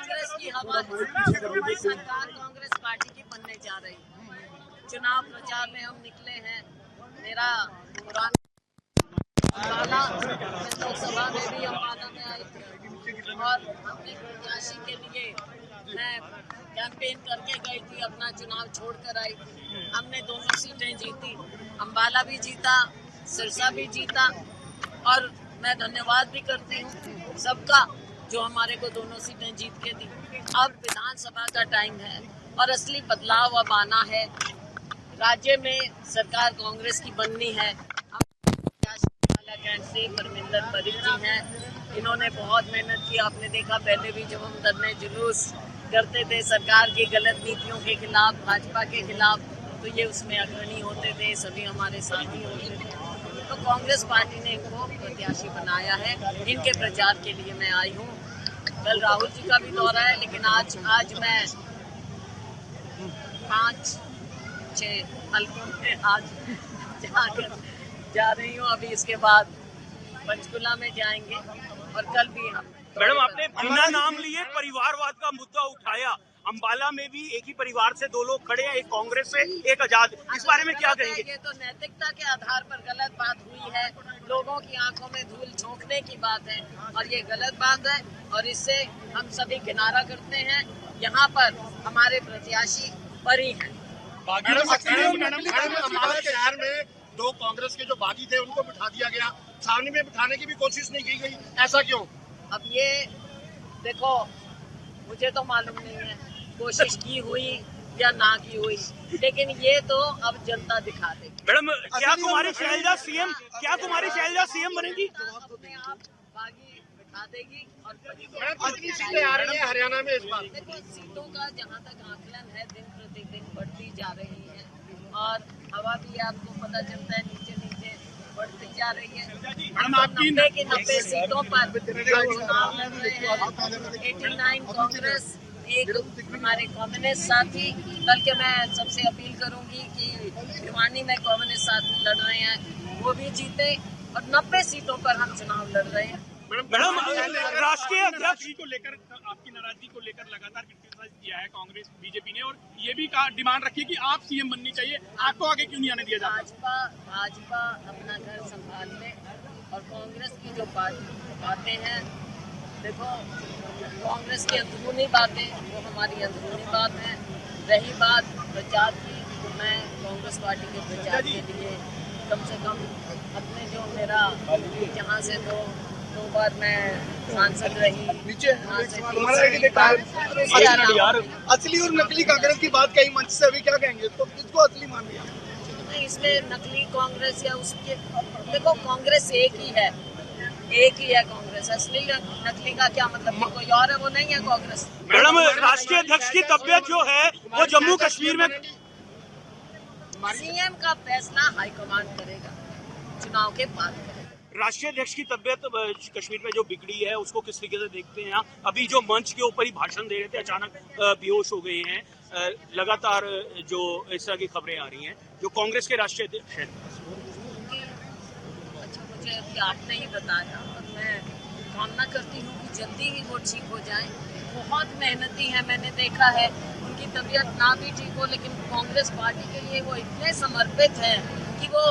कांग्रेस की हवा है, सरकार कांग्रेस पार्टी की बनने जा रही है। चुनाव प्रचार में हम निकले हैं। मेरा पुराना अम्बाला लोकसभा में भी अम्बाला में आई थी और अपने प्रत्याशी के लिए मैं कैंपेन करके गई थी, अपना चुनाव छोड़कर आई थी। हमने दोनों सीटें जीती, अम्बाला भी जीता, सिरसा भी जीता और मैं धन्यवाद भी करती हूँ सबका जो हमारे को दोनों सीटें जीत के दी। अब विधानसभा का टाइम है और असली बदलाव अब आना है। राज्य में सरकार कांग्रेस की बननी है। कैंडिडेट परमिंदर परिक जी हैं, इन्होंने बहुत मेहनत की। आपने देखा पहले भी जब हम धरने जुलूस करते थे सरकार की गलत नीतियों के खिलाफ, भाजपा के खिलाफ, तो ये उसमें अग्रणी होते थे, सभी हमारे साथी होते थे। तो कांग्रेस पार्टी ने इनको प्रत्याशी बनाया है। इनके प्रचार के लिए मैं आई हूँ। कल राहुल जी का भी दौरा है, लेकिन आज मैं 5-6 हल्कों में आज जा रही हूँ। अभी इसके बाद पंचकुला में जाएंगे और कल भी हम। मैडम, आपने बिना नाम लिए परिवारवाद का मुद्दा उठाया। अम्बाला में भी एक ही परिवार से दो लोग खड़े हैं, एक कांग्रेस से एक आजाद। इस बारे में क्या कहेंगे? ये तो नैतिकता के आधार पर गलत बात हुई है। लोगों की आंखों में धूल झोंकने की बात है और ये गलत बात है और इससे हम सभी किनारा करते हैं। यहाँ पर हमारे प्रत्याशी बरी हैं। अम्बाला शहर में 2 कांग्रेस के जो बागी थे उनको बिठा दिया गया, सामने में बिठाने की भी कोशिश नहीं की गई, ऐसा क्यों? अब ये देखो, मुझे तो मालूम नहीं है कोशिश की हुई या ना की हुई, लेकिन ये तो अब जनता दिखा देगी। मैडम, क्या कुमारी शैलजा सीएम बनेगी? अपने आप बागी बिठा देगी और कितनी सीटें आ रही है हरियाणा में इस बार? देखो, सीटों का जहाँ तक आकलन है दिन प्रतिदिन बढ़ती जा रही है और हवा भी आपको पता चलता है नीचे बढ़ती जा रही है। हम 90 की 90 सीटों पर चुनाव लड़ रहे हैं। 89 कांग्रेस, एक हमारे कम्युनिस्ट साथी। कल के मैं सबसे अपील करूंगी कि भिवानी में कम्युनिस्ट साथी लड़ रहे हैं, वो भी जीते और 90 सीटों पर हम चुनाव लड़ रहे हैं। मैडम, राष्ट्रीय अध्यक्ष को लेकर, आपकी नाराजगी को लेकर लगातार क्रिटिसाइज किया है कांग्रेस बीजेपी ने और ये भी डिमांड रखी है कि आप सीएम बननी चाहिए, आपको आगे क्यों नहीं आने दिया जाता? भाजपा अपना घर संभाल ले और कांग्रेस की जो बातें हैं, देखो कांग्रेस की अंदरूनी बातें वो हमारी अंदरूनी बात है। रही बात प्रचार की, तो मैं कांग्रेस पार्टी के प्रचार के लिए कम से कम अपने जो मेरा जहाँ से दो बार मैं सांसद रही, असली और नकली कांग्रेस की बात कही मंच से, अभी क्या कहेंगे? तो किसको असली मान लिया? नहीं, इसमें नकली कांग्रेस या उसके, देखो कांग्रेस एक ही है कांग्रेस। असली नकली का क्या मतलब? कोई और है, वो नहीं है कांग्रेस। मैडम, राष्ट्रीय अध्यक्ष की तबीयत जो है वो जम्मू कश्मीर में, सीएम का फैसला हाईकमान करेगा, चुनाव के बाद करेगा। राष्ट्रीय अध्यक्ष की तबीयत कश्मीर में जो बिगड़ी है उसको किस तरीके से देखते हैं आप? अभी जो मंच के ऊपर ही भाषण दे रहे थे, अचानक बेहोश हो गए हैं। लगातार जो इस तरह की खबरें आ रही हैं, जो कांग्रेस के राष्ट्रीय अध्यक्ष हैं। अच्छा, मुझे अभी आपने ही बताया और मैं कामना करती हूँ कि जल्दी ही वो ठीक हो जाए। बहुत मेहनती है, मैंने देखा है। उनकी तबीयत ना भी ठीक हो, लेकिन कांग्रेस पार्टी के लिए वो इतने समर्पित हैं कि वो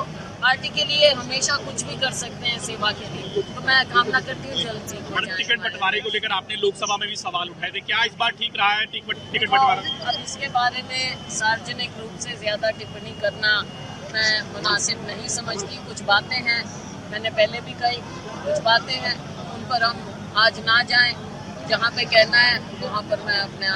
पार्टी के लिए हमेशा कुछ भी कर सकते हैं सेवा के लिए। तो मैं कामना करती हूँ जल्द ठीक हो जाए। टिकट बंटवारे को लेकर आपने लोकसभा में भी सवाल उठाए थे, क्या इस बार ठीक रहा है टिकट बंटवारा? अब इसके बारे में सार्वजनिक रूप से ज्यादा टिप्पणी करना मैं मुनासिब नहीं समझती। कुछ बातें हैं, मैंने पहले भी कही, कुछ बातें हैं उन पर हम आज ना जाएं। जहाँ पे कहना है वहाँ पर मैं अपने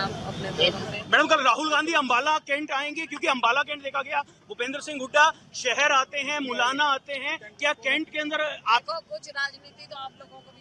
मैडम, कल राहुल गांधी अम्बाला कैंट आएंगे, क्योंकि अम्बाला कैंट देखा गया भूपेंद्र सिंह हुड्डा शहर आते हैं, मुलाना आते हैं। क्या कैंट के अंदर आपको कुछ राजनीति तो आप लोगों को